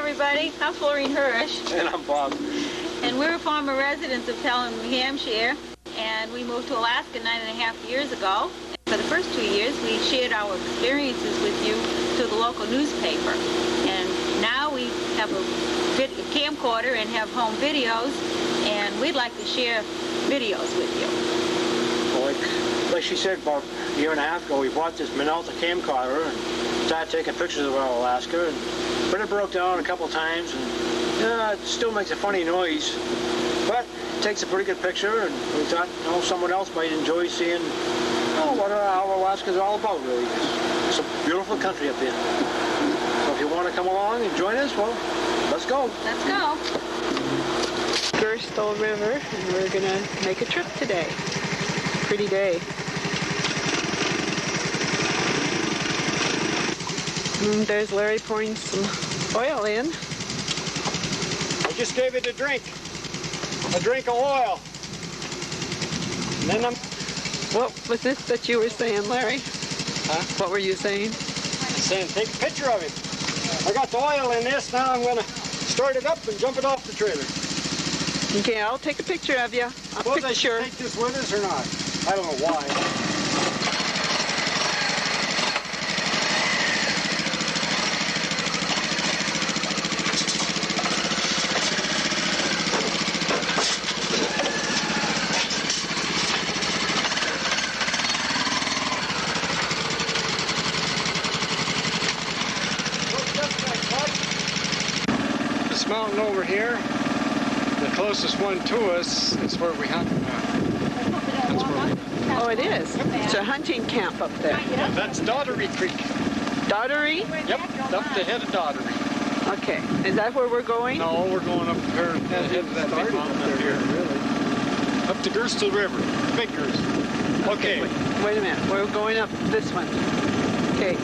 everybody. I'm Florine Hirsch. And I'm Bob. And we're former residents of Pelham, New Hampshire. And we moved to Alaska 9.5 years ago. For the first 2 years, we shared our experiences with you through the local newspaper. And now we have a camcorder and have home videos, and we'd like to share videos with you. Well, like she said, about a year and a half ago, we bought this Minolta camcorder and started taking pictures of Alaska. But it broke down a couple times, and it still makes a funny noise. But it takes a pretty good picture, and we thought, someone else might enjoy seeing how Alaska is all about, really. It's a beautiful country up here. So if you want to come along and join us, well, let's go. Let's go. Gerstel River, and we're going to make a trip today. Pretty day. There's Larry pouring some oil in. I just gave it a drink of oil. And then What was this that you were saying, Larry? Huh? What were you saying? Saying take a picture of it. I got the oil in this, now I'm going to start it up and jump it off the trailer. Okay, I'll take a picture of you. Suppose I should take this with us or not? I don't know why. This mountain over here, the closest one to us is where we hunt. Oh, it is? It's a hunting camp up there. That's Daughtery Creek. Daughtery? Yep, up the head of Daughtery. Okay. Is that where we're going? No, we're going up here, the head of that big mountain up here. Really? Up the Gerstel River, big Gerstel. Okay. Wait a minute. We're going up this one. Okay.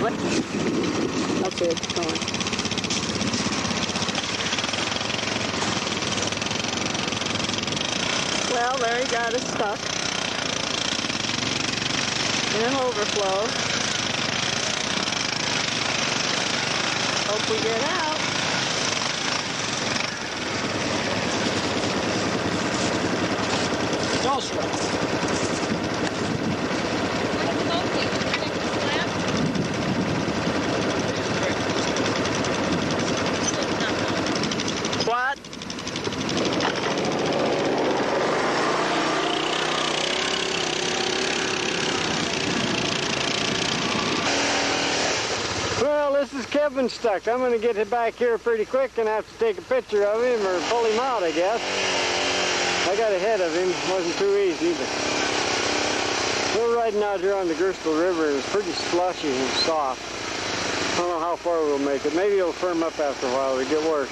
Okay, it's going. Well, Larry got us stuck in an overflow. Hope we get out. What? Well, this is Kevin stuck. I'm going to get him back here pretty quick and have to take a picture of him or pull him out, I guess. I got ahead of him. It wasn't too easy, but we're riding out here on the Gerstel River. It's pretty slushy and soft. I don't know how far we'll make it. Maybe it'll firm up after a while. It'll get worse.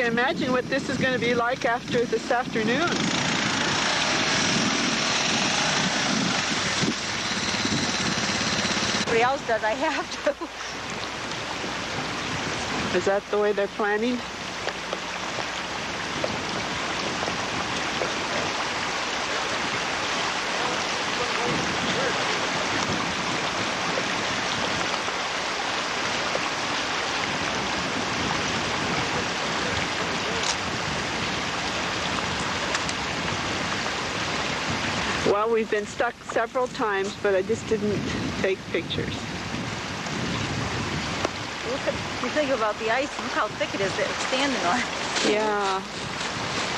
imagine what this is going to be like after this afternoon. Everybody else does, I have to. Is that the way they're planning? Well, we've been stuck several times, but I just didn't take pictures. Look at, you think about the ice, look how thick it is that it's standing on. Yeah.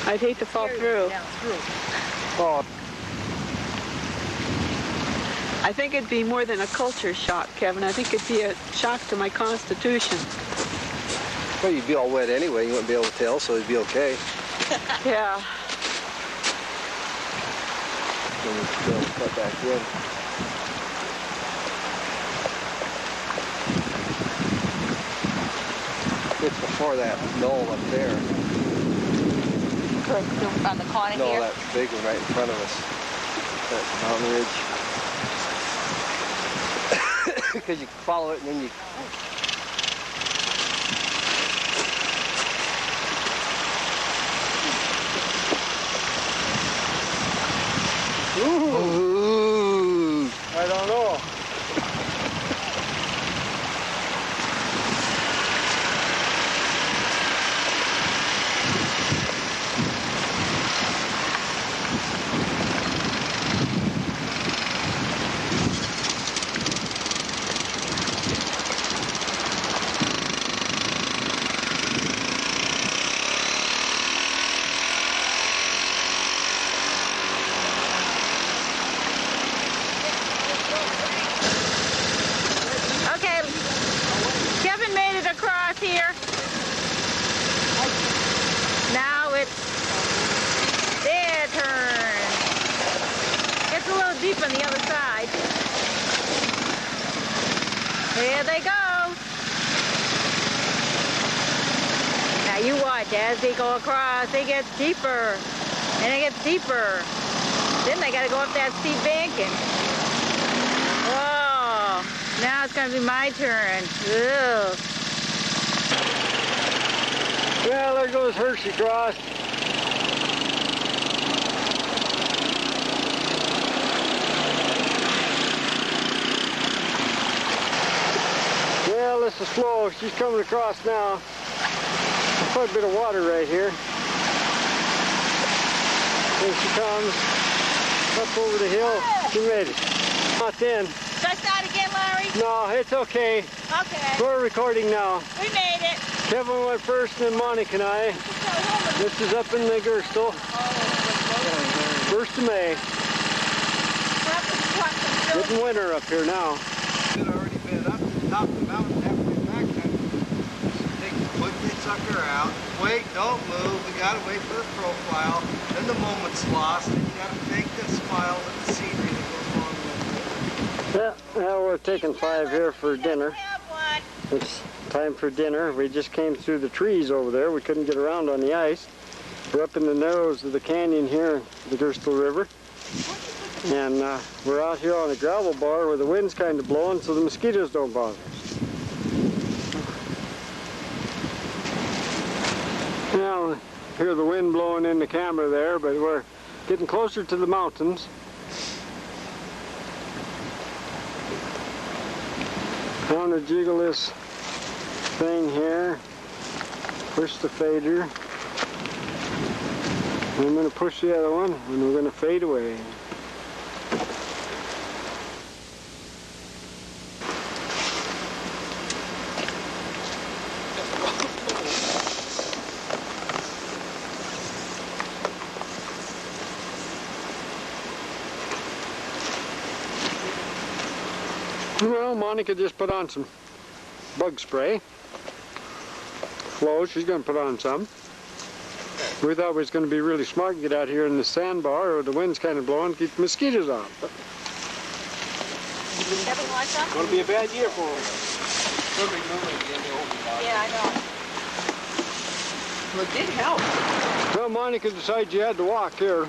I'd hate to fall through. Down through. Oh, I think it'd be more than a culture shock, Kevin. I think it'd be a shock to my constitution. Well, you'd be all wet anyway. You wouldn't be able to tell, so it'd be okay. Yeah. Then you'd be able to cut back in. It's before that knoll up there. On the corner No, here. that big one right in front of us. That mountain ridge. Because you follow it and then you... Ooh. I don't know. Okay, Kevin made it across here. Now it's their turn. It's a little deep on the other side. Here they go. Now you watch as they go across, it gets deeper and it gets deeper. Then they gotta go up that steep bank and whoa, now it's gonna be my turn. Ugh. Well, there goes Hershey Cross. Well, this is slow. She's coming across now. There's quite a bit of water right here. There she comes. Up over the hill. She made it. Not then. Should I start again, Larry? No, it's okay. Okay. We're recording now. We made it. Kevin went first, then Monica and I. This is up in the Gerstle. 1st of May. Getting winter up here now. It already been up to the top of the mountain after we back then. Put the sucker out. Wait, don't move. We gotta wait for the profile. Then the moment's lost. And you gotta take the smiles and the scenery that goes along with it. Yeah, well, we're taking 5 here for dinner. Have one. It's time for dinner. We just came through the trees over there. We couldn't get around on the ice. We're up in the narrows of the canyon here, the Gerstle River. And we're out here on a gravel bar where the wind's kind of blowing so the mosquitoes don't bother us. Now, hear the wind blowing in the camera there, but we're getting closer to the mountains. I want to jiggle this thing here, push the fader, and I'm going to push the other one, and we're going to fade away. Well, Monica just put on some bug spray. Flo, she's going to put on some. We thought it was going to be really smart to get out here in the sandbar, or the wind's kind of blowing, keep the mosquitoes off. But Kevin, want some? it's going to be a bad year for them. Yeah, I know. Well, it did help. Well, Monica decided you had to walk here.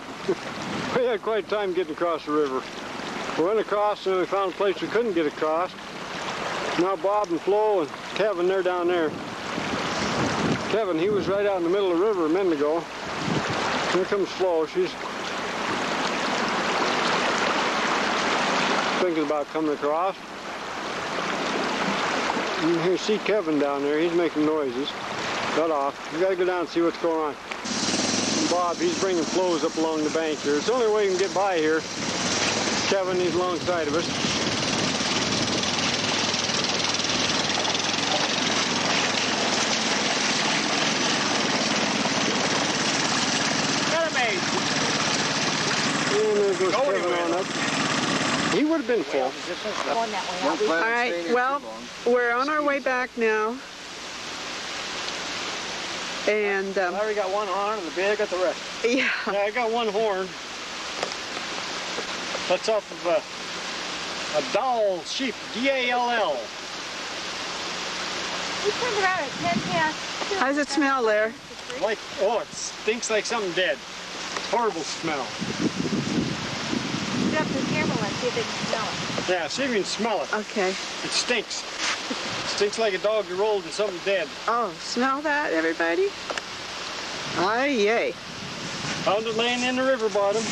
We had quite a time getting across the river. We went across and we found a place we couldn't get across. Now Bob and Flo and Kevin, they're down there. Kevin, he was right out in the middle of the river a minute ago. Here comes Flo. She's thinking about coming across. And here, see Kevin down there. He's making noises. Got off. We gotta go down and see what's going on. And Bob, he's bringing floes up along the bank here. It's the only way you can get by here. Kevin, he's alongside of us. And there goes Kevin on up. He would have been full. All right, well, we're on our way back now. And, Larry got one horn and the bear got the rest. yeah. Yeah, I got one horn. That's off of a Dall sheep, D-A-L-L. We turned around at 10 past 2. How does it smell, Larry? Like, oh, it stinks like something dead. Horrible smell. Put up the camera and see if they can smell it. Yeah, see if you can smell it. Okay. It stinks. Stinks like a dog that rolled in something dead. Oh, smell that, everybody? Aye, yay. Found it laying in the river bottom.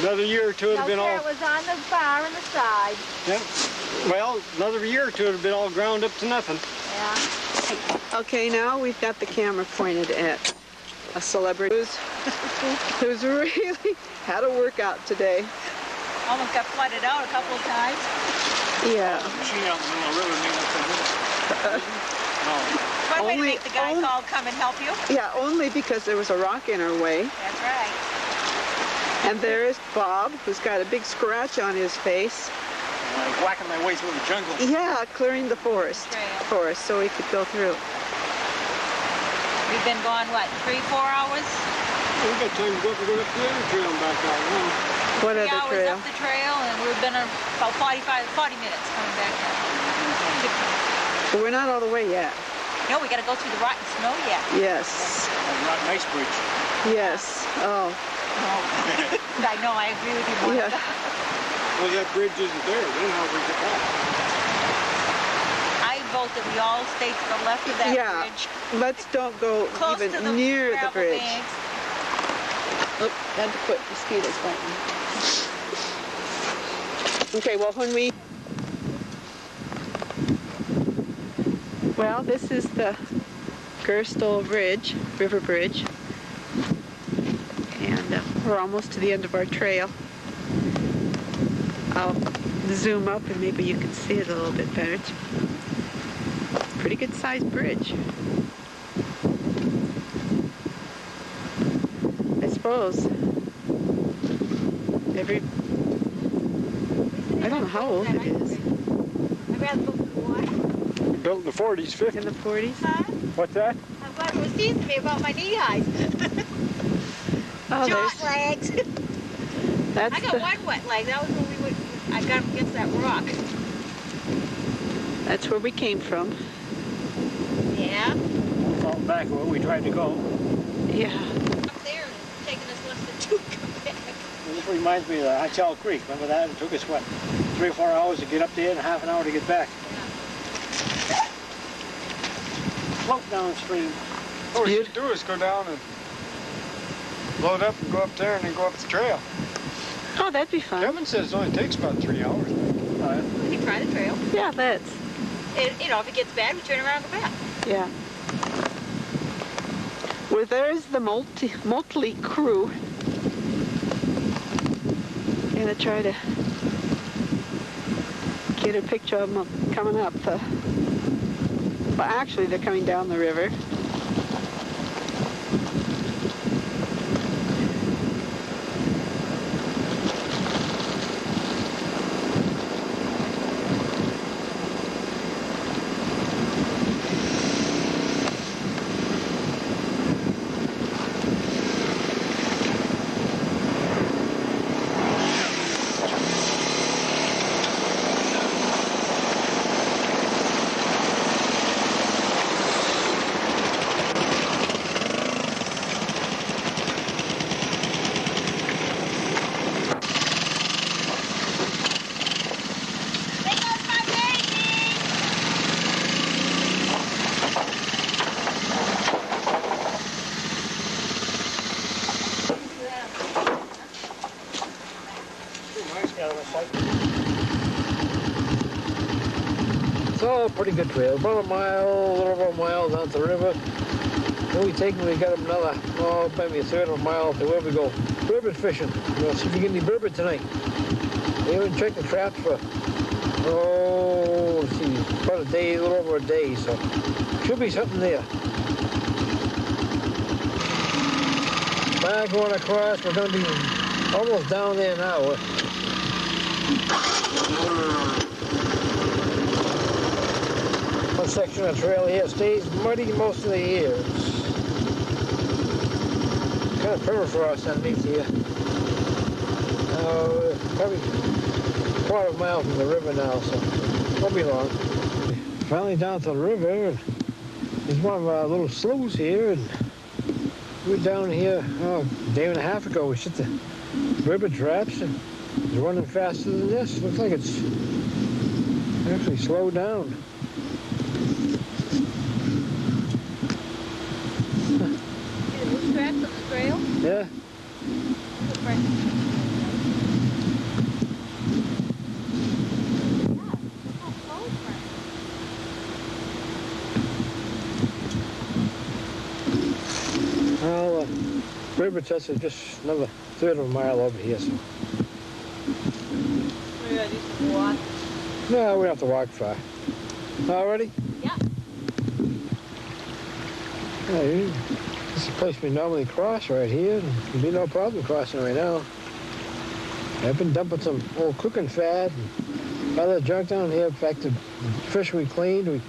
Another year or two it'd have been all... It was on the bar on the side. Yeah. Well, another year or two it'd have been all ground up to nothing. Yeah. Okay, now we've got the camera pointed at a celebrity who's really had a workout today. Almost got flooded out a couple of times. Yeah. Machine out in the middle of the river made no. One way to Only- make the guy only- call come and help you. Yeah, only because there was a rock in her way. That's right. And there is Bob, who's got a big scratch on his face. Like whacking my way through the jungle. Yeah, clearing the forest so he could go through. We've been gone, what, 3-4 hours? We got time to go up and go up the other trail and back out. Huh? What 3 other hours trail? up the trail, and we've been about 40 minutes coming back down. We're not all the way yet. No, we got to go through the rotten snow yet. Yes. Not nice bridge. Yes. Oh. I know, I agree with you, Monica. Yeah. Well, that bridge isn't there. Then how we get back? I vote that we all stay to the left of that Yeah. bridge. Let's don't go Close even to the near the gravel bridge. banks. Oh, had to put mosquitoes biting. Okay, well, when we... Well, this is the Gerstl Bridge, River Bridge. And we're almost to the end of our trail. I'll zoom up and maybe you can see it a little bit better. It's a pretty good sized bridge. I suppose I don't know how old it is. I'd rather go for the water. Built in the 40s, 50s. In the 40s? Huh? What's that? I'm glad it was teasing me about my knee height. Oh, Short legs. that's I got the, one wet leg. That was when I got up against that rock. that's where we came from. Yeah. Fall back where we tried to go. Yeah. Up there and it's taken us less than 2 to come back. This reminds me of the Hatchell Creek. Remember that? It took us, what, 3 or 4 hours to get up there and half an hour to get back. Float downstream. All we should do is go down and load up and go up there and then go up the trail. Oh, that'd be fun. Kevin says it only takes about 3 hours. We can try the trail. Yeah, let's. You know, if it gets bad, we turn around and go back. Yeah. Well, there's the Motley crew. Gonna try to get a picture of them coming up. Well, actually, they're coming down the river. It's all a pretty good trail. About a mile, a little over a mile down to the river. Then we got another, maybe a third of a mile to where we go burbot fishing. We'll see if we get any burbot tonight. We haven't checked the traps for, let's see, about a day, a little over a day, so should be something there. Back going across, we're going to be almost down there now. One section of trail here stays muddy most of the year. It's kind of permafrost underneath here. Probably a quarter of a mile from the river now, so it won't be long. Finally down to the river. There's one of our little sloughs here, and we were down here a day and a half ago. We set the river traps, and it's running faster than this. Looks like it's actually slowed down. Traps on the trail? Yeah. Well, river test is just another third of a mile over here, so. We're gonna do some walk. No, we don't have to walk far. All ready? Yeah. This is the place we normally cross right here. There'll be no problem crossing right now. I've been dumping some old cooking fat and other junk down here. In fact, the fish we cleaned, we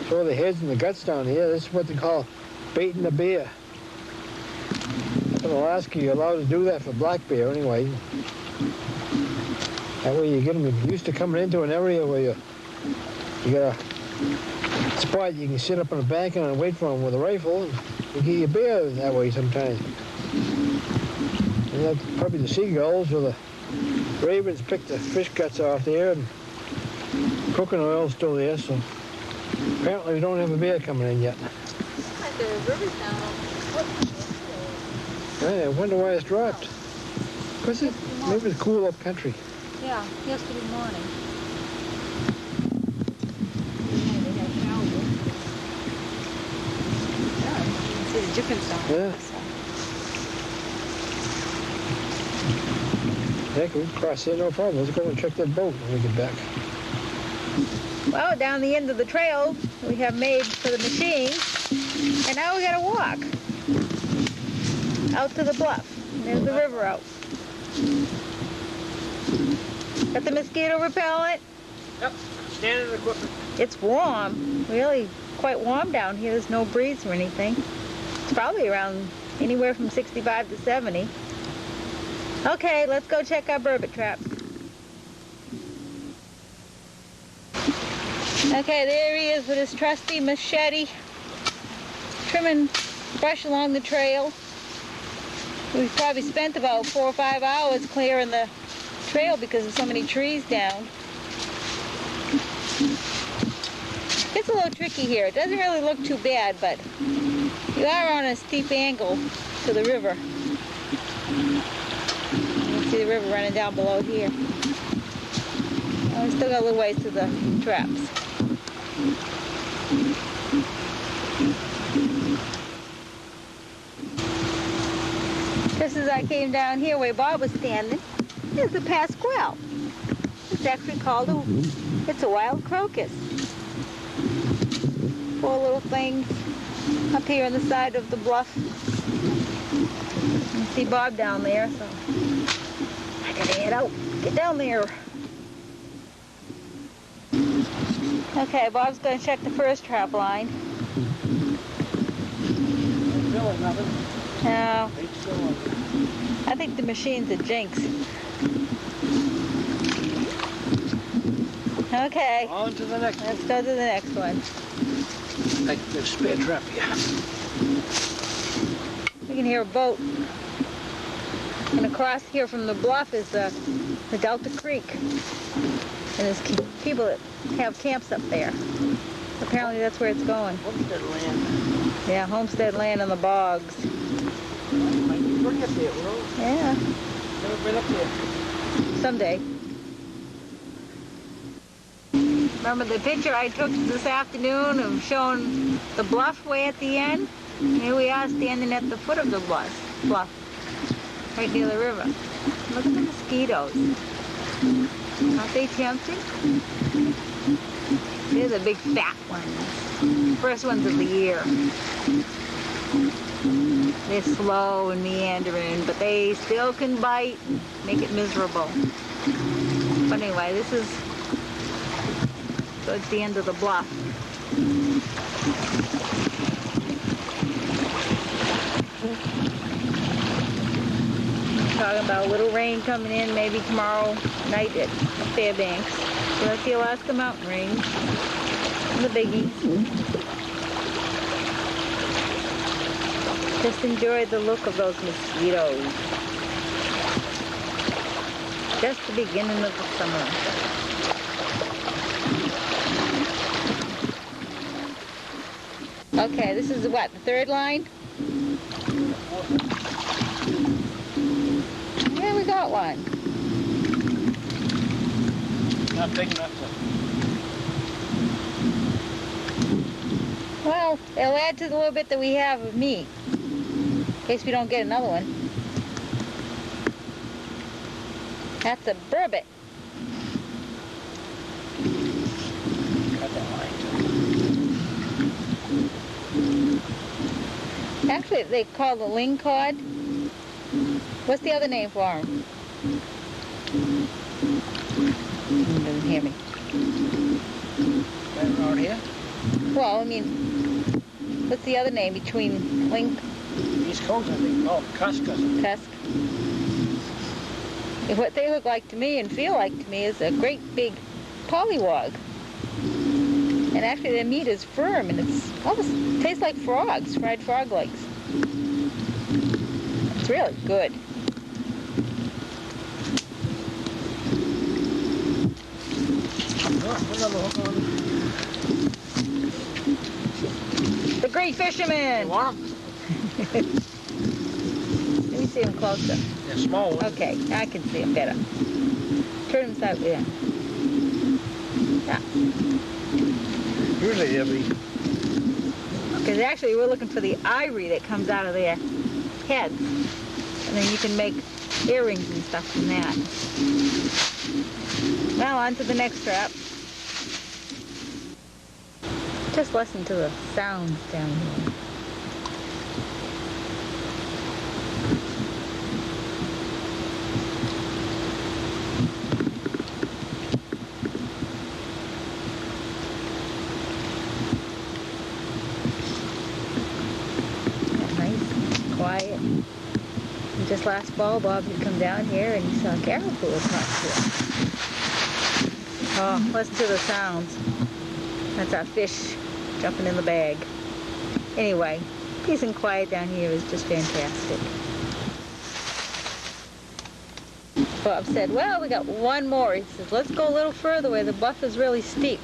throw the heads and the guts down here. This is what they call baiting the bear. Up in Alaska, you're allowed to do that for black bear anyway. That way you get them used to coming into an area where you got a spot you can sit up on a bank and wait for them with a rifle. And you get your bear that way sometimes. And that's probably the seagulls or the ravens pick the fish guts off there, and cooking oil's still there, so apparently we don't have a bear coming in yet. Looks like the river's down on Yeah, I wonder why it's dropped. Because maybe it's cool up country. Yeah, yesterday morning. Yeah, you can see the difference down Yeah. Heck, we can cross here, no problem. Let's go and check that boat when we get back. Well, down the end of the trail we have made for the machine, and now we gotta walk out to the bluff. There's the river out. Got the mosquito repellent? Yep, standard equipment. It's warm, really quite warm down here. There's no breeze or anything. It's probably around anywhere from 65 to 70. Okay, let's go check our burbot traps. Okay, there he is with his trusty machete, trimming brush along the trail. We've probably spent about 4 or 5 hours clearing the trail because of so many trees down. It's a little tricky here. It doesn't really look too bad, but you are on a steep angle to the river. You can see the river running down below here. Oh, we still got a little ways to the traps. Just as I came down here where Bob was standing, there's the pasquale. It's actually called it's a wild crocus. 4 little things up here on the side of the bluff. You can see Bob down there, so I gotta head out, get down there. Okay, Bob's gonna check the first trap line. No, I think the machine's a jinx. Okay. On to the next one. Let's go to the next one. Like the spare trap here. We can hear a boat. And across here from the bluff is the Delta Creek. And there's people that have camps up there. Apparently that's where it's going. Homestead land. Yeah, homestead land in the bogs. Might be pretty up there, bro. Yeah, Never been up there. someday. Remember the picture I took this afternoon of showing the bluff way at the end? Here we are standing at the foot of the bluff, right near the river. Look at the mosquitoes. Aren't they tempting? They're the big fat ones. First ones of the year. They're slow and meandering, but they still can bite, make it miserable. But anyway, this is towards the end of the bluff. Talking about a little rain coming in maybe tomorrow night at Fairbanks. So that's the Alaska Mountain Range. And the biggies. Just enjoy the look of those mosquitoes. Just the beginning of the summer. Okay, this is what, the third line? Yeah, we got one. Not big enough to... Well, it'll add to the little bit that we have of meat. In case we don't get another one. That's a burbot. Cut that line. Actually, they call the lingcod. What's the other name for him? He doesn't hear me. Right around here? Well, I mean, what's the other name between link, East Coast, I think. Oh, cusk. tusk? What they look like to me and feel like to me is a great big pollywog. And actually their meat is firm and it's almost tastes like frogs, fried frog legs. It's really good. Another hook on. The Great Fisherman! You want them? Let me see him closer. They're small ones. Okay, I can see him better. Turn him side, yeah. Yeah. Usually they'll be... Because actually we're looking for the ivory that comes out of their heads. And then you can make earrings and stuff from that. Well, on to the next trap. Just listen to the sounds down here. Quiet. And just last fall, Bob had come down here and he saw caribou across here. Oh, listen to the sounds. That's our fish jumping in the bag. Anyway, peace and quiet down here is just fantastic. Bob said, well, we got one more. He says, let's go a little further where the bluff is really steep.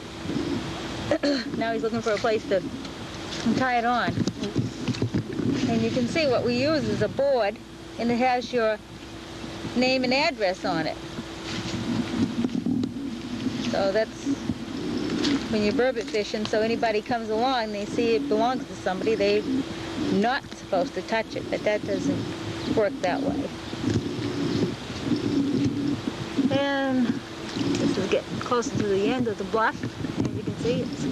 Now he's looking for a place to tie it on. And you can see what we use is a board, and it has your name and address on it. So that's when you're burbot fishing, so anybody comes along, they see it belongs to somebody, they're not supposed to touch it, but that doesn't work that way. And this is getting closer to the end of the bluff, and you can see it's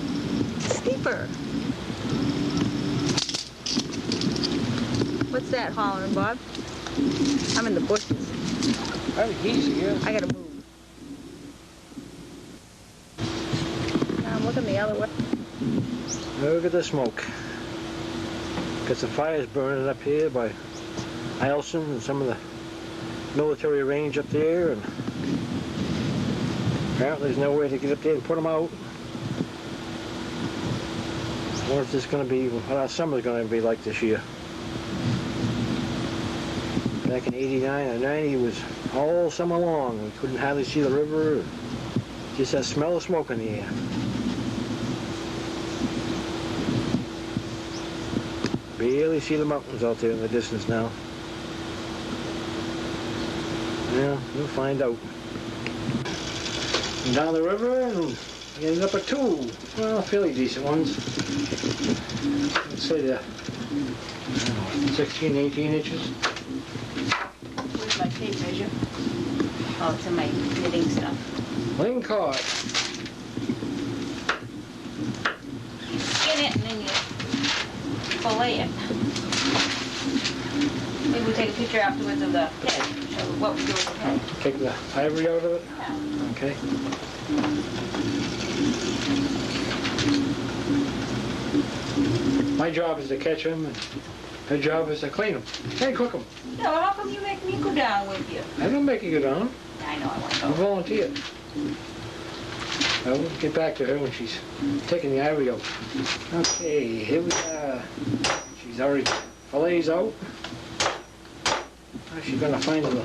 steeper. What's that hollering, Bob? I'm in the bushes. Probably easy here. I gotta move. Now I'm looking the other way. Look at the smoke. Got some fires burning up here by Eielson and some of the military range up there, and apparently there's no way to get up there and put them out. I wonder if this is going to be what our summer's going to be like this year. Back in 89 or 90, it was all summer long. We couldn't hardly see the river. Just that smell of smoke in the air. Barely see the mountains out there in the distance now. Yeah, we'll find out. And down the river, and He ended up with 2, well, fairly decent ones. Let's say they're 16, 18 inches. Where's my tape measure? Oh, it's in my knitting stuff. Ling cod. Skin it and then you fillet it. Maybe we'll take a picture afterwards of the head, show what we do with the head. Take the ivory out of it? Yeah. Okay. My job is to catch them, and her job is to clean them and cook them. Yeah, well, how come you make me go down with you? I don't make you go down. I know I want to I go. volunteered. I'll get back to her when she's taking the ivory out. Okay, here we are. She's already fillets out. Now she's gonna find the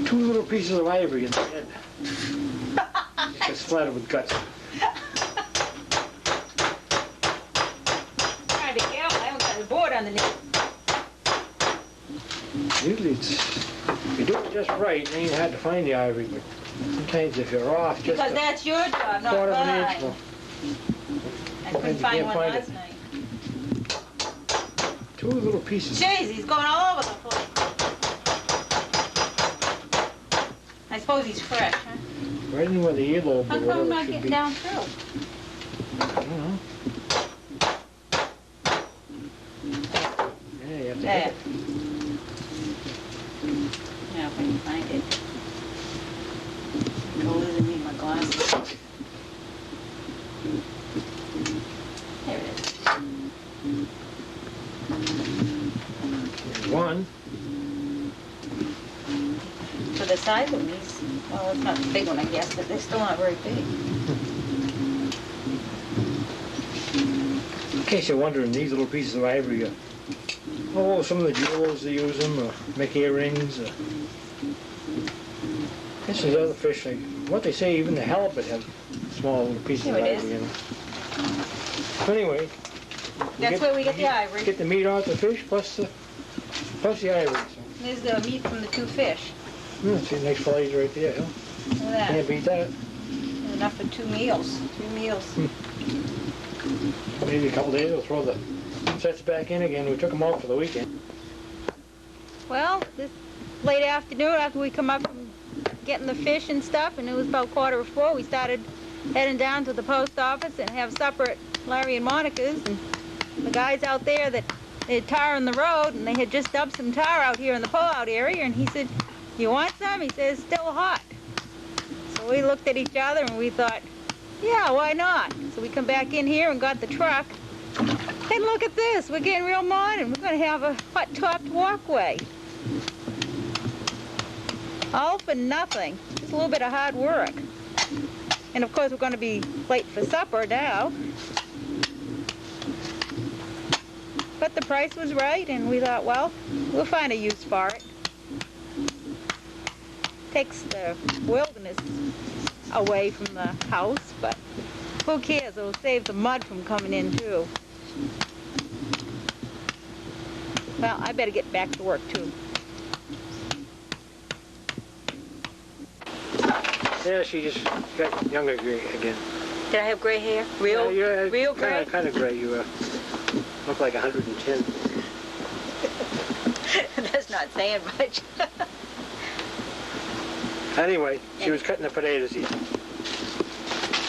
2 little pieces of ivory in the head. It's splattered with guts. Trying to be careful, I haven't got the board underneath. Usually it's, if you do it just right, then you had to find the ivory, but sometimes if you're off just Because a that's your job, not quarter of an inch, mine. well, I couldn't you find can't one find last it. night. 2 little pieces. Jeez, he's going all over the place. I suppose he's fresh, huh? Right in where the earlobe How or come whatever I'm it not should getting be. down through? I don't know. Yeah, you have to There. hit it. Now, if I can find it. Colder than me, my glasses. There it is. There's 1. For the size of these, well, it's not a big one, I guess, but they're still not very big. In case you're wondering, these little pieces of ivory are, some of the jewelers they use them, or make earrings. This is other fish, what they say, even the halibut have small little pieces Here of it ivory is. in them. So anyway, you That's where we get the ivory. Get the meat off the fish plus the ivory. So, There's the meat from the 2 fish. see, the next fillets right there. Huh? Look at that. Can't beat that. There's enough for 2 meals. 2 meals. Maybe a couple days we'll throw the sets back in again. We took them out for the weekend. Well, this late afternoon after we come up from getting the fish and stuff, and it was about 3:45, we started heading down to the post office and have supper at Larry and Monica's. And the guys out there that they had tar on the road, and they had just dumped some tar out here in the pull-out area, and he said, "You want some?" He says, "Still hot." So we looked at each other and we thought, yeah, why not? So we come back in here and got the truck. And look at this, we're getting real modern. We're going to have a hot-topped walkway. All for nothing. Just a little bit of hard work. And of course we're going to be late for supper now. But the price was right, and we thought, well, we'll find a use for it. Takes the wilderness away from the house, but who cares? It'll save the mud from coming in too. Well, I better get back to work too. Yeah, she just got younger again. Did I have gray hair? Real, real gray? Kind of gray. You look like 110. That's not saying much. Anyway, she was cutting the potatoes here.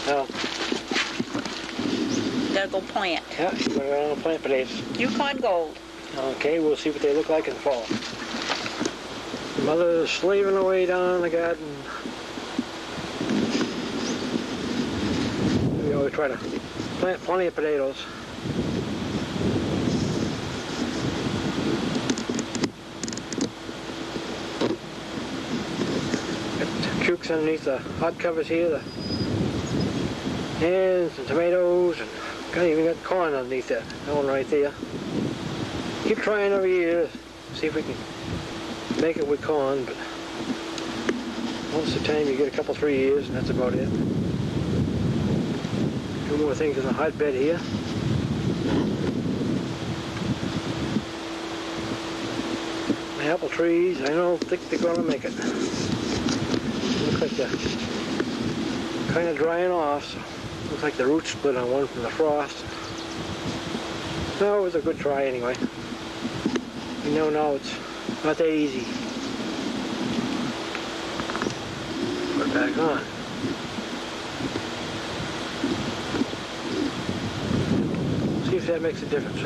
Now, Gotta go plant. yeah, she's going to go on plant potatoes. Yukon Gold. Okay, we'll see what they look like in the fall. Mother's slaving away down in the garden. We always try to plant plenty of potatoes. Got cukes underneath the hot covers here, the onions and tomatoes, and got even got corn underneath that one right there. Keep trying every year, see if we can make it with corn, but most of the time you get a couple, 3 years, and that's about it. 2 more things in the hotbed here. The apple trees, I don't think they're gonna make it. Looks like they're kind of drying off, so Looks like the root split on one from the frost. No, it was a good try anyway. You know now it's not that easy. Put it back on. See if that makes a difference.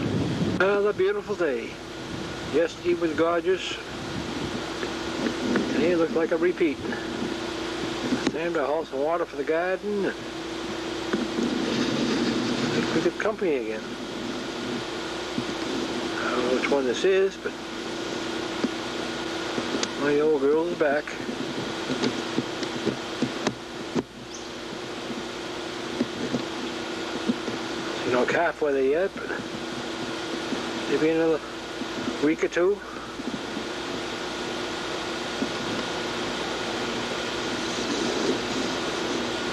Another beautiful day. Yesterday was gorgeous. Today looked like a repeat. Time to haul some water for the garden. Make good company again. I don't know which one this is, but my old girl is back. See no calf weather yet, but maybe another week or two.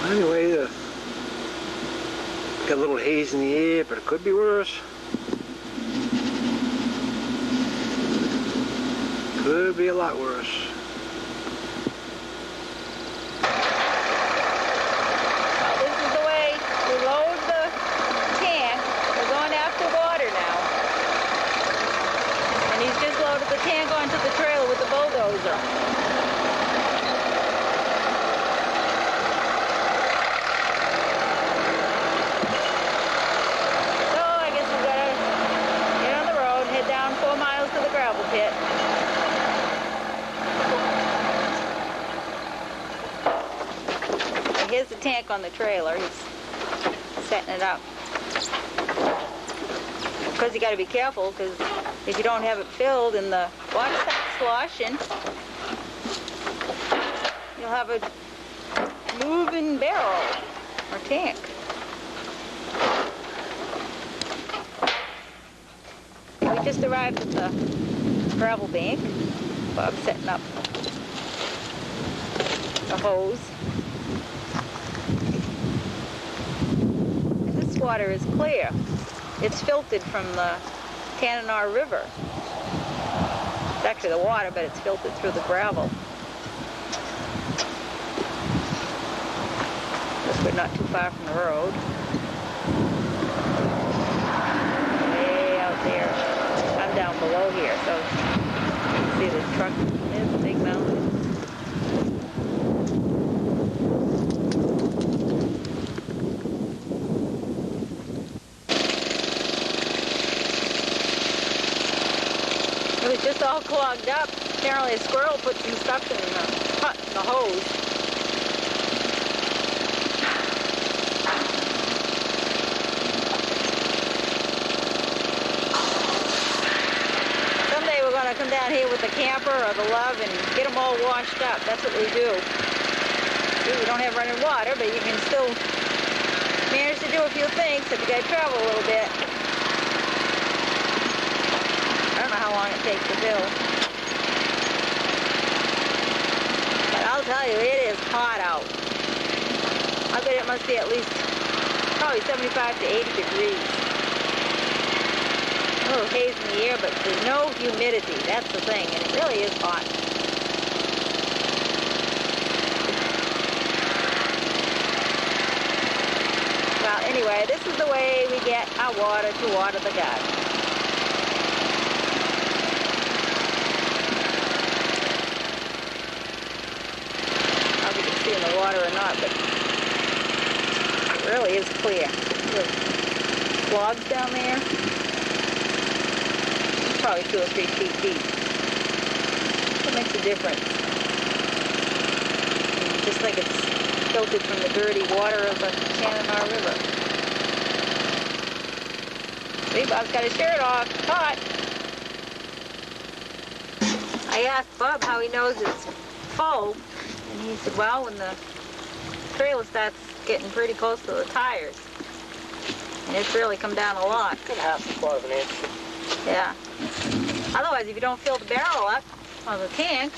Anyway, got a little haze in the air, but it could be worse. Could be a lot worse. This is the way we load the tank. We're going after water now. And he's just loaded the tank onto the trailer with the bulldozer. Pit. And here's the tank on the trailer. He's setting it up. Because you got to be careful, because if you don't have it filled and the water starts sloshing, you'll have a moving barrel or tank. We just arrived at the gravel bank. Bob's setting up the hose. And this water is clear. It's filtered from the Tanana River. It's actually the water, but it's filtered through the gravel. Guess we're not too far from the road. Way out there. I'm down below here, so you can see the truck. There's the big mountain. It was just all clogged up. Apparently a squirrel put some stuff in the hose. Come down here with the camper or the love and get them all washed up. That's what we do. We don't have running water, but you can still manage to do a few things if you got to travel a little bit. I don't know how long it takes to do. But I'll tell you, it is hot out. I bet it must be at least probably 75 to 80 degrees. A little haze in the air, but there's no humidity. That's the thing, and it really is hot. Well, anyway, this is the way we get our water to water the garden. I don't know if you can see in the water or not, but it really is clear. There's clogs down there. Probably 2 or 3 feet deep. What makes a difference? Just like it's filtered from the dirty water of the Tanana River. See, Bob's got his shirt off. It's hot. I asked Bob how he knows it's full, and he said, well, when the trailer starts getting pretty close to the tires, and it's really come down a lot. Got half a quarter of an inch. Yeah. Otherwise, if you don't fill the barrel up on the tank,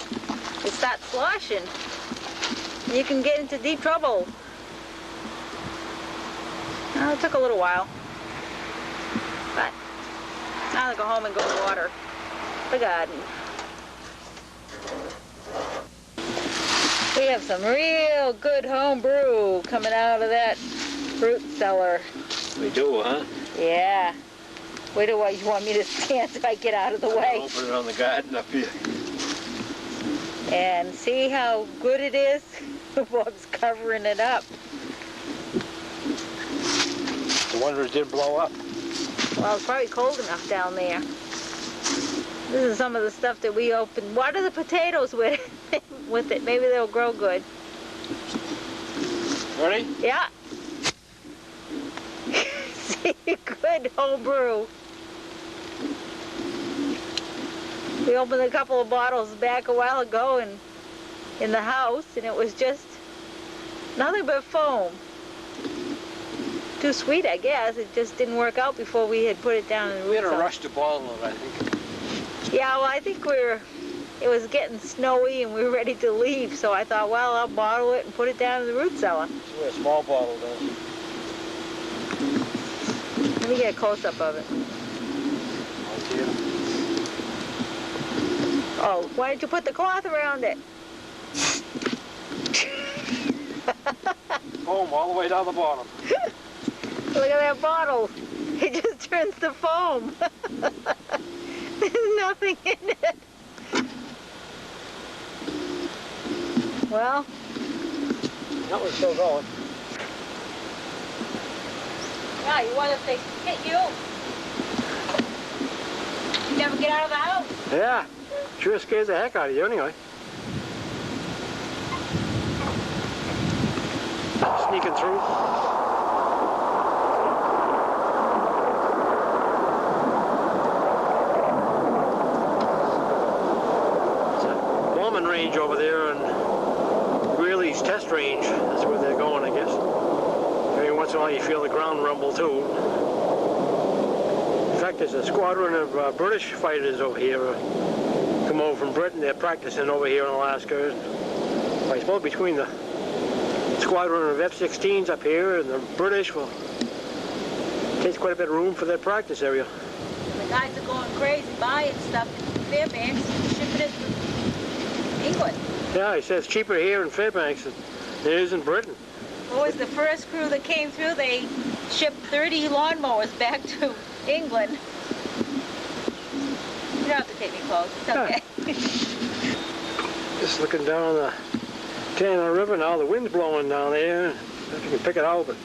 it starts sloshing. You can get into deep trouble. Well, it took a little while. But now to go home and go water the garden. We have some real good home brew coming out of that fruit cellar. We do, huh? Yeah. Wait till you want me to stand so I get out of the way. Open it on the garden up here. And see how good it is? Bob's covering it up. The wonder it did blow up. Well, it's probably cold enough down there. This is some of the stuff that we opened. Water the potatoes with it. Maybe they'll grow good. Ready? Yeah. See, good homebrew. We opened a couple of bottles back a while ago in the house, and it was just nothing but foam. Too sweet, I guess. It just didn't work out before we had put it down in the We had a root cellar. rush to bottle it, I think. Yeah, well, I think it was getting snowy and we were ready to leave, so I thought, well, I'll bottle it and put it down in the root cellar. That's what a small bottle does. Let me get a close-up of it. Oh, why didn't you put the cloth around it? Foam all the way down the bottom. Look at that bottle. It just turns to foam. There's nothing in it. Well, That one's still going. yeah, you want if they hit you? You never get out of the house. Yeah. Sure scares the heck out of you anyway. Sneaking through. It's a bombing range over there and Greeley's test range. That's where they're going, I guess. Every once in a while you feel the ground rumble too. In fact, there's a squadron of British fighters over here. Come over from Britain. They're practicing over here in Alaska. I suppose between the squadron of F-16s up here and the British, well, it takes quite a bit of room for their practice area. The guys are going crazy buying stuff in Fairbanks and shipping it to England. Yeah, he says it's cheaper here in Fairbanks than it is in Britain. What was the first crew that came through? They shipped 30 lawnmowers back to England. You don't have to take me close. It's okay. Just looking down the Canada River now, the wind's blowing down there. I don't know if you can pick it out, but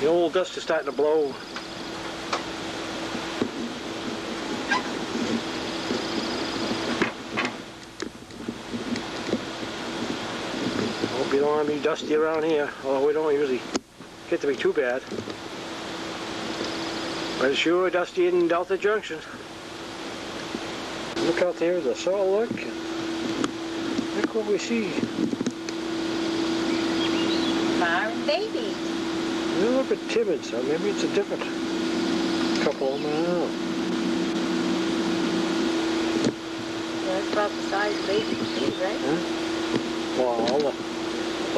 the old dust is starting to blow. Won't be long to be dusty around here, although we don't usually get to be too bad. But it's sure dusty in Delta Junction. Look out there, the Salt Lick. Look what we see. Byron baby. They're a little bit timid, so maybe it's a different couple of them. I don't know. That's about the size of baby should be, right? Huh? Well, all the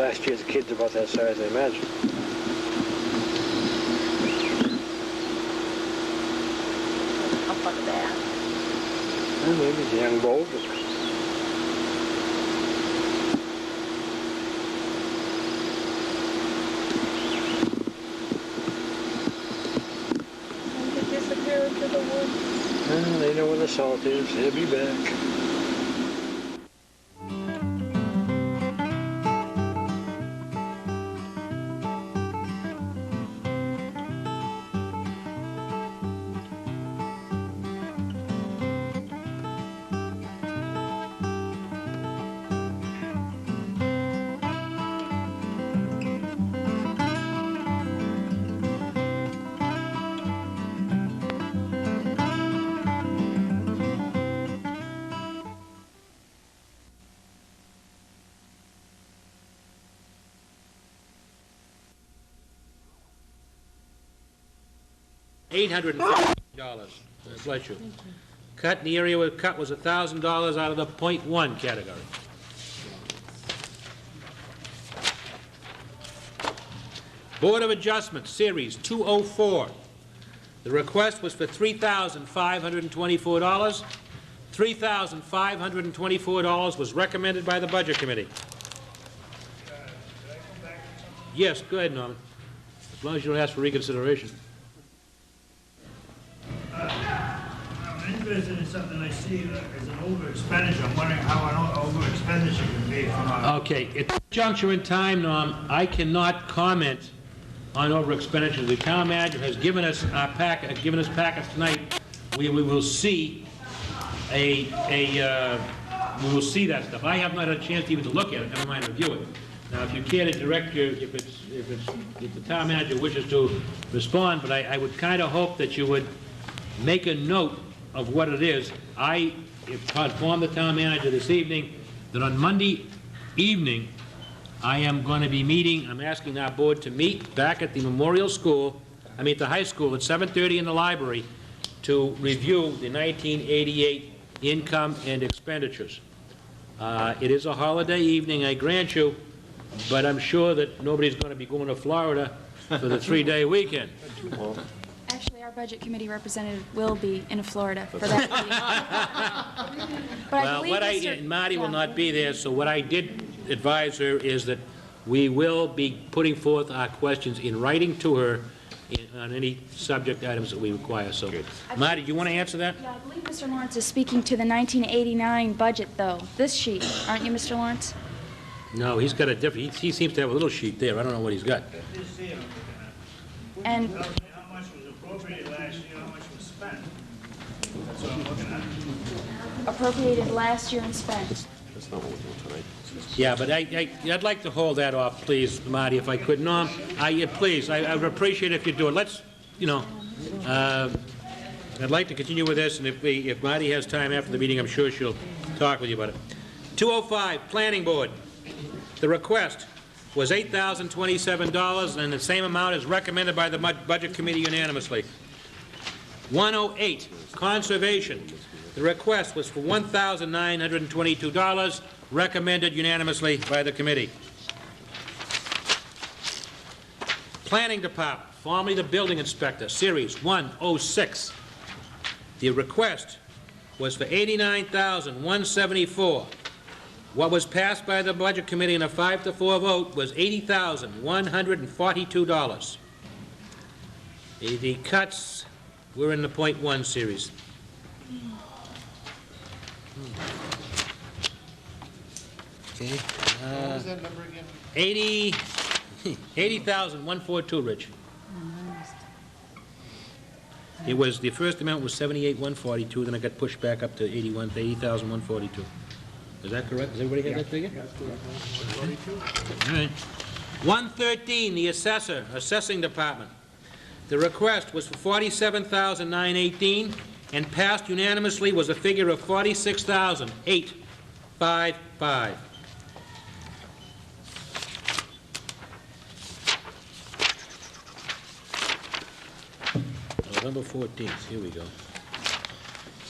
last year's kids about that size, I imagine. Up on the back. Well, maybe it's a young bull. But And they disappear into the woods. well, they know where the salt is. They'll be back. $850. Bless you. Cut in the area where cut was $1,000 out of the .1 category. Board of Adjustment, Series 204. The request was for $3,524. $3,524 was recommended by the Budget Committee. Yes, go ahead, Norman. as long as you don't ask for reconsideration. I'm interested in something I see as an over expenditure. I'm wondering how an over expenditure can be from a... Okay, at this juncture in time, Norm, I cannot comment on over expenditure. The town manager has given us our packet, packets tonight. We will see we will see that stuff. I have not had a chance even to look at it, never mind review it. Now, if you care to direct your, if the town manager wishes to respond, but I would kind of hope that you would make a note of what it is. I informed the town manager this evening that on Monday evening, I am going to be meeting, I'm asking our board to meet back at the Memorial School, the high school at 7:30 in the library to review the 1988 income and expenditures. It is a holiday evening, I grant you, but I'm sure that nobody's going to be going to Florida for the 3-day weekend. Actually, our Budget Committee representative will be in Florida for that meeting. But I believe Marty will not be there, so what I did advise her is that we will be putting forth our questions in writing to her on any subject items that we require. So, Marty, do you want to answer that? Yeah, I believe Mr. Lawrence is speaking to the 1989 budget, though. This sheet, aren't you, Mr. Lawrence? No, he's got a different, he seems to have a little sheet there. I don't know what he's got. And Tells me how much was appropriated last year, how much was spent. That's what I'm looking at. appropriated last year and spent. Yeah, but I'd like to hold that off, please, Marty, if I could. Norm, please, I would appreciate it if you do it. Let's, I'd like to continue with this, and if Marty has time after the meeting, I'm sure she'll talk with you about it. 205, Planning Board. The request was $8,027, and the same amount is recommended by the Budget Committee unanimously. 108, Conservation. The request was for $1,922, recommended unanimously by the committee. Planning Department, formerly the Building Inspector, Series 106. The request was for $89,174. What was passed by the Budget Committee in a 5-4 vote was $80,142. The cuts were in the .1 series. Okay. What was that number again? 80,142, Rich. It was, the first amount was 78,142, then it got pushed back up to 80,142. Is that correct? Does everybody have that figure? That's correct. All right. 113, the assessor, assessing department. The request was for $47,918, and passed unanimously was a figure of $46,855. November 14th, here we go.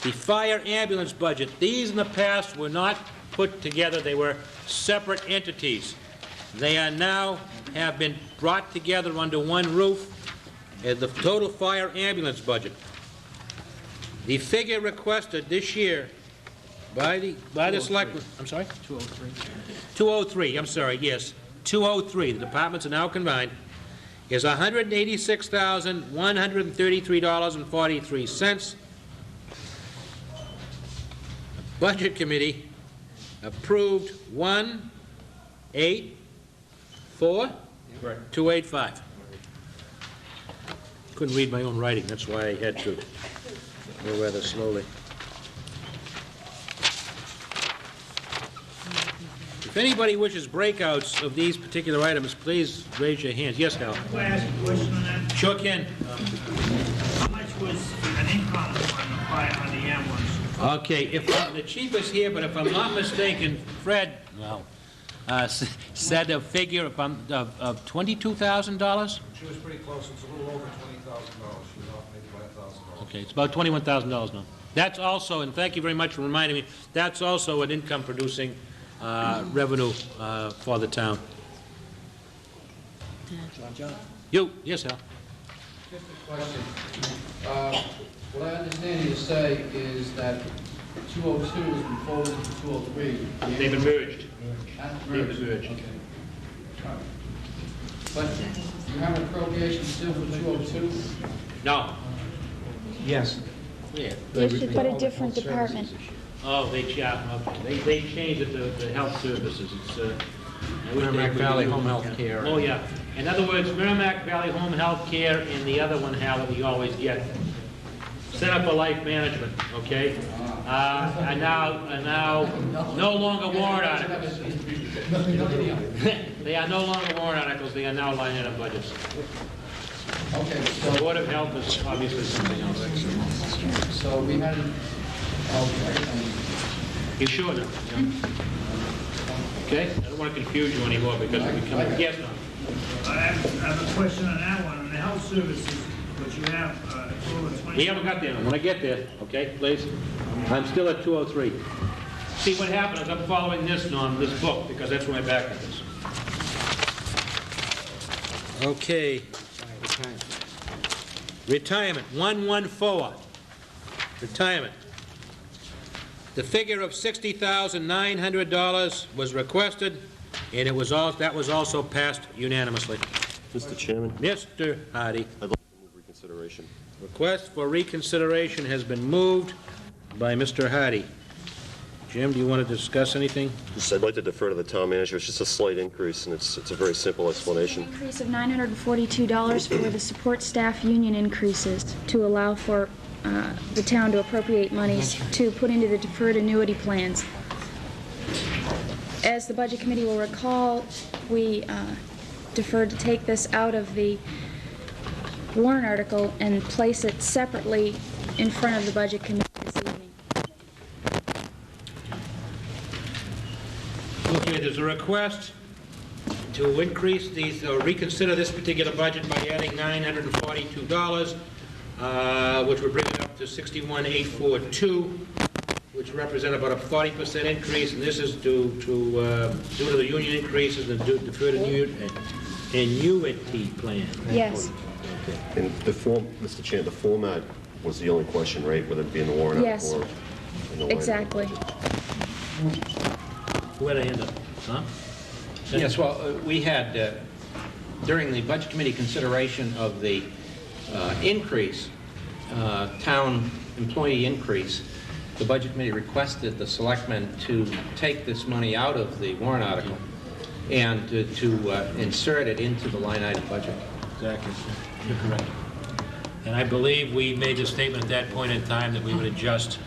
The fire ambulance budget. These in the past were not put together. They were separate entities. They are now have been brought together under one roof as the total fire ambulance budget. The figure requested this year by the selectmen, I'm sorry? 203. 203, I'm sorry, yes. 203, the departments are now combined, is $186,133.43. Budget Committee approved 184,285. Couldn't read my own writing, that's why I had to go rather slowly. If anybody wishes breakouts of these particular items, please raise your hands. Yes, Hal? Can I ask a question on that? Sure can. How much was an income on the fire on the ambulance? Okay, if the chief is here, but if I'm not mistaken, Fred, said a figure of $22,000? She was pretty close. It's a little over $20,000. She was off maybe by $1,000. Okay, it's about $21,000 now. That's also, and thank you very much for reminding me, that's also an income-producing revenue for the town. John? You, yes, Hal? Just a question. What I understand you to say is that 202 has been forwarded to 203. They've been merged. That's They've been merged. Okay. All right. But you have an appropriation still for 202? No. Yes. Yeah. But a different department. Oh, they changed it to health services. It's, I wish Merrimack they- Valley Home Health Care. Oh, yeah. In other words, Merrimack Valley Home Health Care and the other one, Hal, that we always get. Center for Life Management, okay? Are now no longer warrant articles. They are no longer warrant articles, they are now line item budgets. Okay, The Board of Health is obviously something else. so we had, okay, You sure now? Okay? I don't want to confuse you anymore because we come, yes, no. I have a question on that one, on the health services, which you have, over 20. We haven't got there. When I get there, okay, please? I'm still at 203. See, what happened is I'm following this, Norm, this book, because that's where my backup is. Okay. Retirement, 114. Retirement. The figure of $60,900 was requested, and that was also passed unanimously. Mr. Chairman, Mr. Hardy. I'd like to move reconsideration. Request for reconsideration has been moved by Mr. Hardy. Jim, do you want to discuss anything? I'd like to defer to the town manager. It's just a slight increase, and it's a very simple explanation. An increase of $942 for the support staff union increases to allow for the town to appropriate monies to put into the deferred annuity plans. As the Budget Committee will recall, we deferred to take this out of the warrant article and place it separately in front of the Budget Committee this evening. Okay, there's a request to increase these, or reconsider this particular budget by adding $942, which would bring it up to $61,842, which represent about a 40% increase, and this is due to the union increases and deferred annuity plan. Yes. And the form, Mr. Chair, the format was the only question, right? Whether it be in the warrant Yes. or in the line Exactly. item Where'd I end up? Huh? Yes, well, we had, during the Budget Committee consideration of the increase, town employee increase, the Budget Committee requested the selectmen to take this money out of the warrant article and to insert it into the line item budget. Exactly. You're correct. And I believe we made the statement at that point in time that we would adjust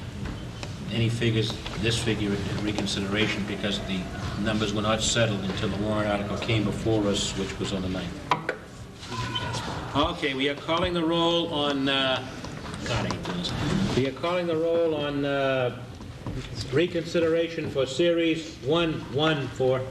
any figures, this figure in reconsideration, because the numbers were not settled until the warrant article came before us, which was on the 9th. Okay, we are calling the roll on, God, I hate this. We are calling the roll on reconsideration for Series 114.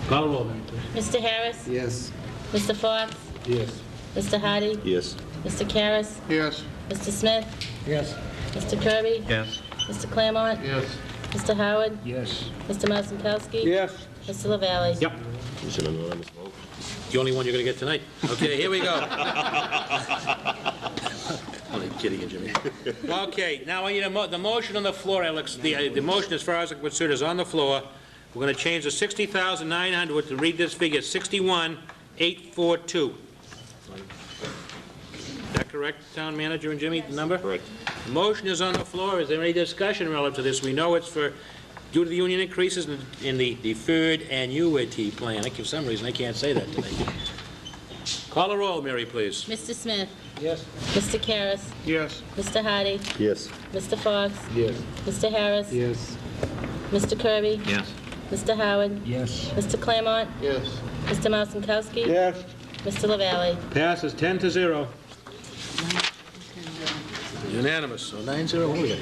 Call the roll, ma'am, please. Mr. Harris? Yes. Mr. Fox? Yes. Mr. Hardy? Yes. Mr. Karras? Yes. Mr. Smith? Yes. Mr. Kirby? Yes. Mr. Claremont? Yes. Mr. Howard? Yes. Mr. Mazinkowski? Yes. Mr. LaValle? Yep. It's an anonymous vote. The only one you're going to get tonight. Okay, here we go. Only kidding you, Jimmy. Okay, now I need the motion on the floor, Alex. The motion, as far as I'm concerned, is on the floor. We're going to change the $60,900 to read this figure, $61,842. Is that correct, Town Manager and Jimmy, the number? Correct. The motion is on the floor. Is there any discussion relative to this? We know it's due to the union increases in the deferred annuity plan. For some reason, I can't say that today. Call the roll, Mary, please. Mr. Smith? Yes. Mr. Karras? Yes. Mr. Hardy? Yes. Mr. Fox? Yes. Mr. Harris? Yes. Mr. Kirby? Yes. Mr. Howard? Yes. Mr. Claremont? Yes. Mr. Mazinkowski? Yes. Mr. LaValle? Passes 10-0. Unanimous. So 9-0. What do we got?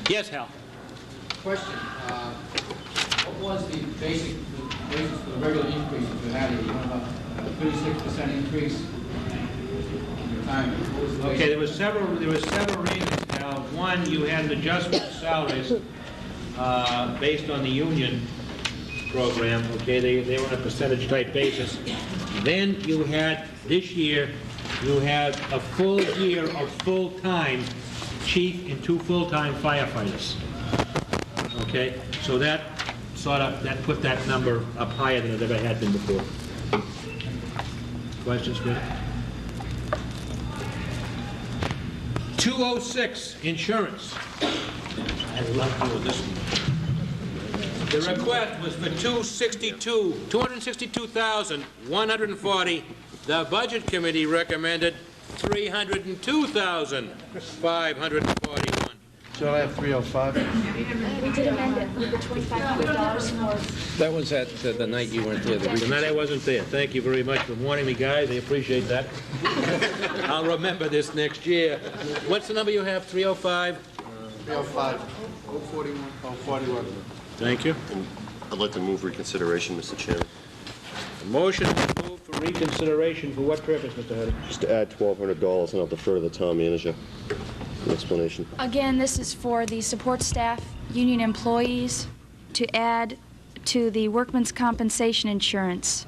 Yes, Hal. Question, what was the basis for the regular increase that you had? You went about a 36% increase in retirement. What was the basis? Okay, there were several reasons, Hal. One, you had an adjustment of salaries based on the union program. Okay, they were on a percentage-type basis. Then you had, this year, you had a full year of full-time chief and 2 full-time firefighters. Okay, so that sort of, that put that number up higher than it ever had been before. Questions, Chris? 206, insurance. I love doing this one. The request was for $262,140. The Budget Committee recommended $302,541. So I have 305. We did amend it with the $2,500 for... That was at the night you weren't there. The night I wasn't there. Thank you very much for warning me, guys. I appreciate that. I'll remember this next year. What's the number you have? 305? 305. 041. 041. Thank you. I'd like to move reconsideration, Mr. Chairman. A motion to move for reconsideration for what purpose, Mr. Hedden? Just to add $1,200, and I'll defer to the town manager for an explanation. Again, this is for the support staff, union employees, to add to the workman's compensation insurance.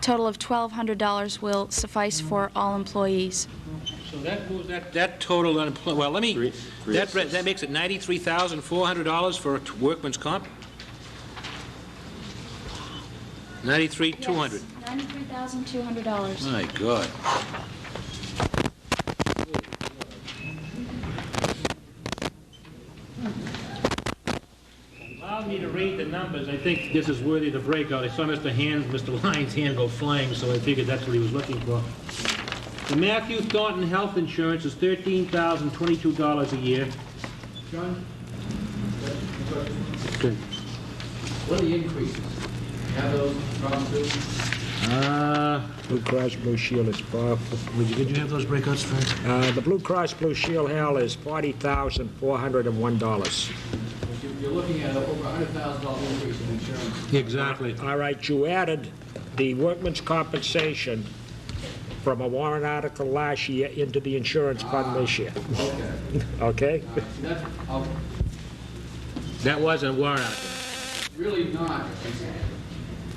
Total of $1,200 will suffice for all employees. So that moves that total unemployment. Well, let me. That makes it $93,400 for workman's comp. $93,200. Yes, $93,200. My God. Allow me to read the numbers. I think this is worthy of the breakout. I saw Mr. Lyons' hand go flying, so I figured that's what he was looking for. The Matthew Thornton health insurance is $13,022 a year. John? Good. What are the increases? Have those from too? Blue Cross Blue Shield is Did you have those breakouts, Frank? the Blue Cross Blue Shield Health is $40,401. You're looking at over $100,000 increase in insurance. Exactly. All right, you added the workman's compensation from a warrant article last year into the insurance fund this year. Okay. Okay? That wasn't a warrant article. Really not.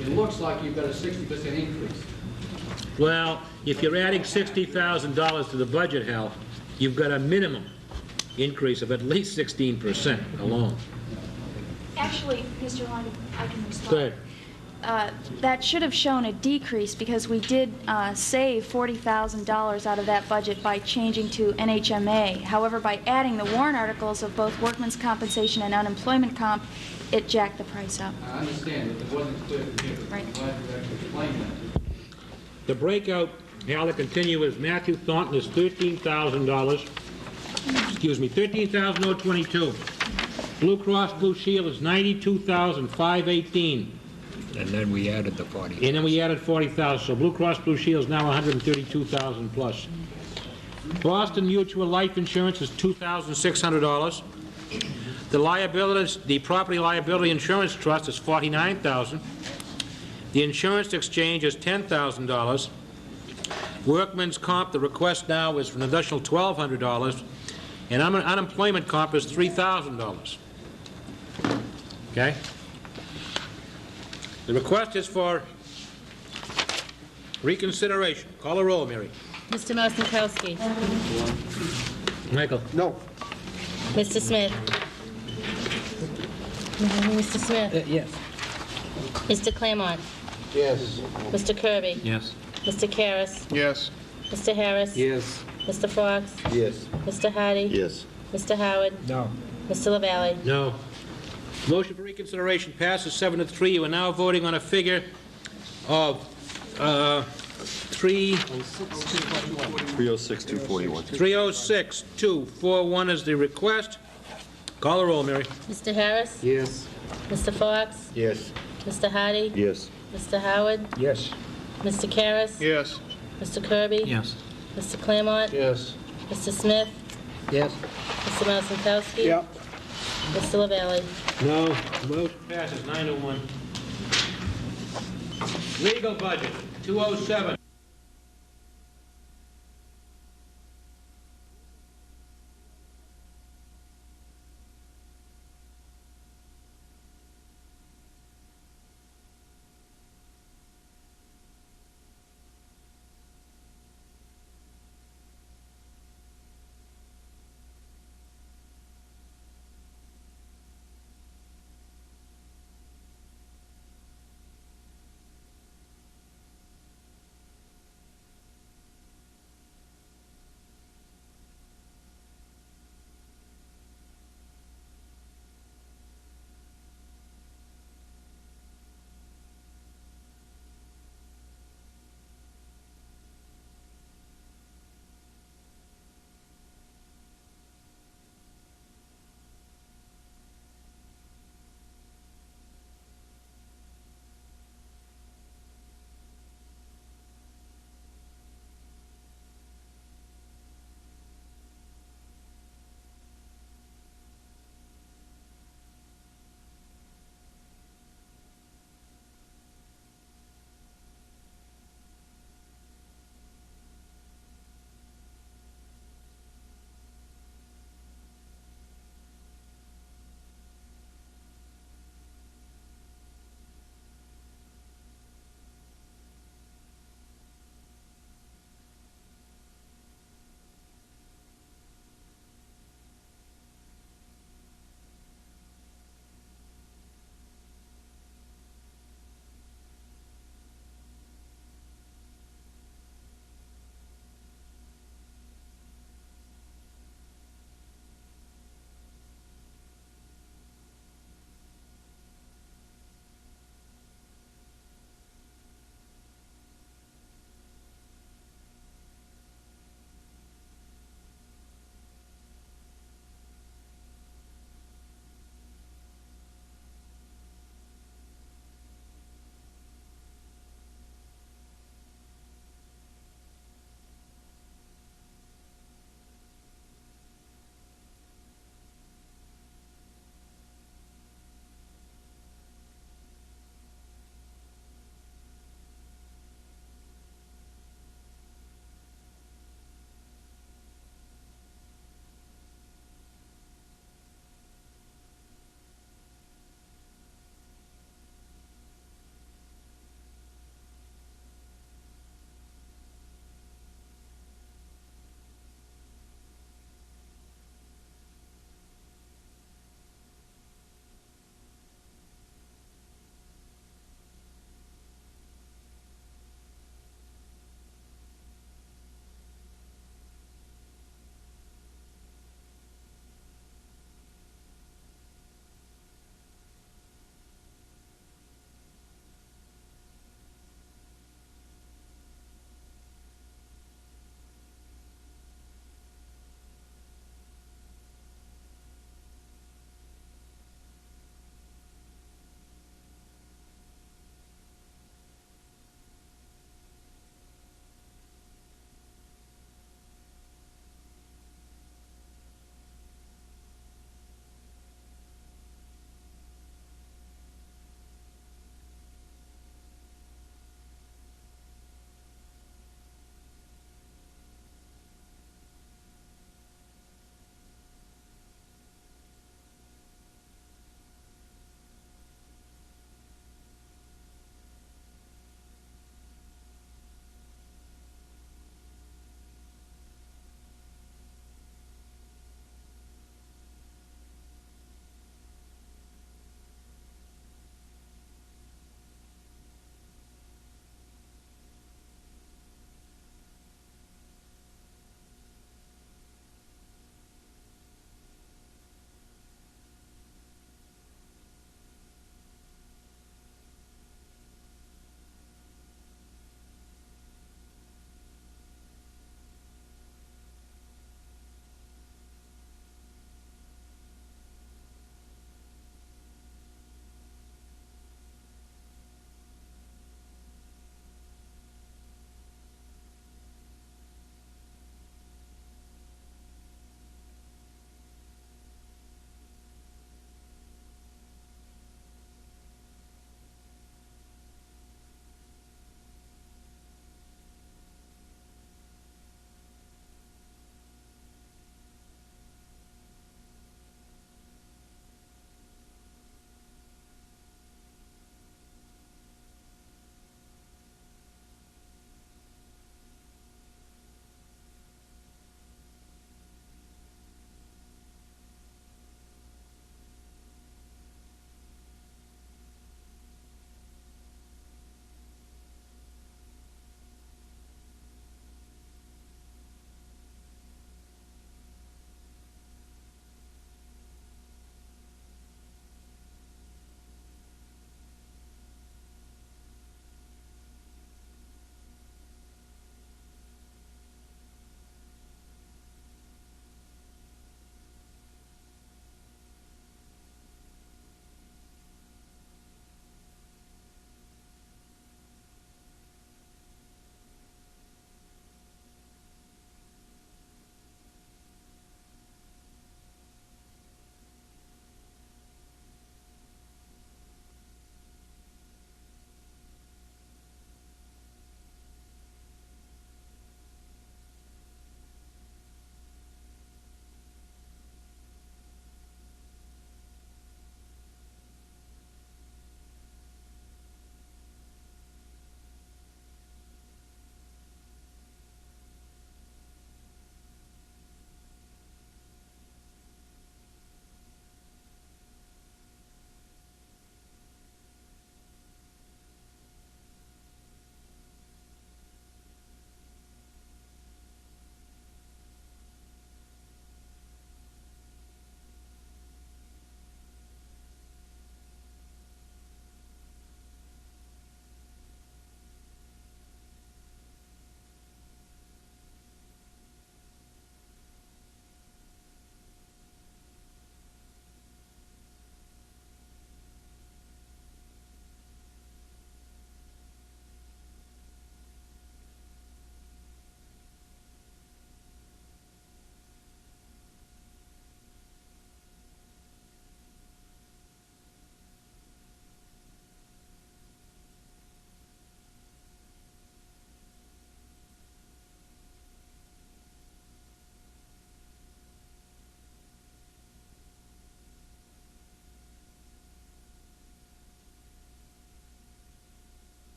It looks like you've got a 60% increase. Well, if you're adding $60,000 to the budget, Hal, you've got a minimum increase of at least 16% alone. Actually, Mr. Long, I can respond. Go ahead. That should have shown a decrease because we did save $40,000 out of that budget by changing to NHMA. However, by adding the warrant articles of both workman's compensation and unemployment comp, it jacked the price up. I understand, but it wasn't clear to me. Right. I'm glad you actually explained that. The breakout, Hal, to continue, is Matthew Thornton is $13,000. Excuse me, $13,022. Blue Cross Blue Shield is $92,518. And then we added the 40. And then we added 40,000, so Blue Cross Blue Shield is now 132,000 plus. Boston Mutual Life Insurance is $2,600. The property liability insurance trust is $49,000. The insurance exchange is $10,000. Workman's comp, the request now is for an additional $1,200, and unemployment comp is $3,000. Okay? The request is for reconsideration. Call the roll, Mary. Mr. Mosikowski. Michael. No. Mr. Smith. Mr. Smith. Yes. Mr. Claremont. Yes. Mr. Kirby. Yes. Mr. Karras. Yes. Mr. Harris. Yes. Mr. Fox. Yes. Mr. Hardy. Yes. Mr. Howard. No. Mr. LaValle. No. Motion for reconsideration passes 7-3. You are now voting on a figure of 306,241. 306,241 is the request. Call the roll, Mary. Mr. Harris. Yes. Mr. Fox. Yes. Mr. Hardy. Yes. Mr. Howard. Yes. Mr. Karras. Yes. Mr. Kirby. Yes. Mr. Claremont. Yes. Mr. Smith. Yes. Mr. Mosikowski. Yep. Mr. LaValle. No. Motion passes 9-1. Legal budget, 207.